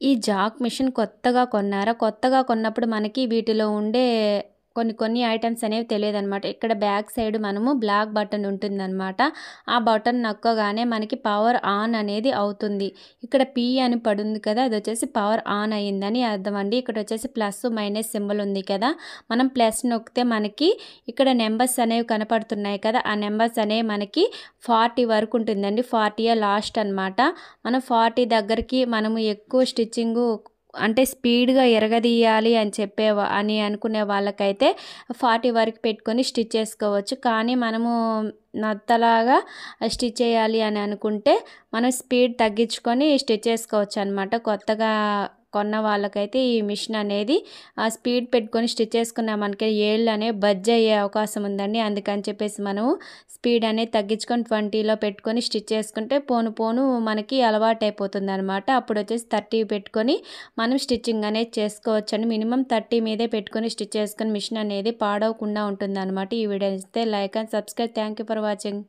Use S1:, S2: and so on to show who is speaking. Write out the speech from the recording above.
S1: ఈ Jack machine కొత్తగా కొన్నారా? కొత్తగా కొన్నప్పుడు మనకి వీటిలో ఉండే కొన్ని ఐటెమ్స్ అనేవి తెలియదనమాట. ఇక్కడ బ్యాక్ సైడ్ మనము బ్లాక్ బటన్ ఉంటుందనమాట. ఆ బటన్ నొక్కగానే మనకి పవర్ ఆన్ అనేది అవుతుంది. ఇక్కడ పి అని పడుంది కదా! అదొచ్చేసి పవర్ ఆన్ అయిందని అర్థం అండి. ఇక్కడొచ్చేసి ప్లస్, మైనస్ సింబల్ ఉంది కదా! మనం ప్లస్ నొక్కితే మనకి ఇక్కడ నంబర్స్ అనేవి కనపడుతున్నాయి కదా! ఆ నంబర్స్ అనేవి మనకి 40 వరకు ఉంటుందండి. 40 లాస్ట్ అనమాట. మనం 40 దగ్గరికి మనము ఎక్కువ స్టిచ్చింగు అంటే స్పీడ్‌గా ఇరగదీయాలి అని అనుకునే వాళ్ళకైతే 40 వరకు పెట్టుకొని స్టిచ్ చేసుకోవచ్చు. కానీ మనము నత్తలాగా స్టిచ్ చేయాలి అని అనుకుంటే మనం స్పీడ్ తగ్గించుకొని స్టిచ్ చేసుకోవచ్చనమాట. కొత్తగా కొన్న వాళ్ళకైతే ఈ మిషన్ అనేది స్పీడ్ పెట్టుకొని స్టిచ్ చేసుకున్నామనుకో ఏళ్ళు అనేవి బడ్జ్ అయ్యే అవకాశం ఉందండి. అందుకని చెప్పేసి మనము స్పీడ్ అనేది తగ్గించుకొని 20లో పెట్టుకొని స్టిచ్ చేసుకుంటే పోను పోను మనకి అలవాటైపోతుందనమాట. అప్పుడొచ్చేసి 30 పెట్టుకొని మనం స్టిచ్చింగ్ అనేది చేసుకోవచ్చండి. మినిమం 30 మీదే పెట్టుకొని స్టిచ్ చేసుకొని మిషన్ అనేది పాడవకుండా ఉంటుందనమాట. ఈ వీడియో నచ్చితే like and subscribe. Thank you for watching.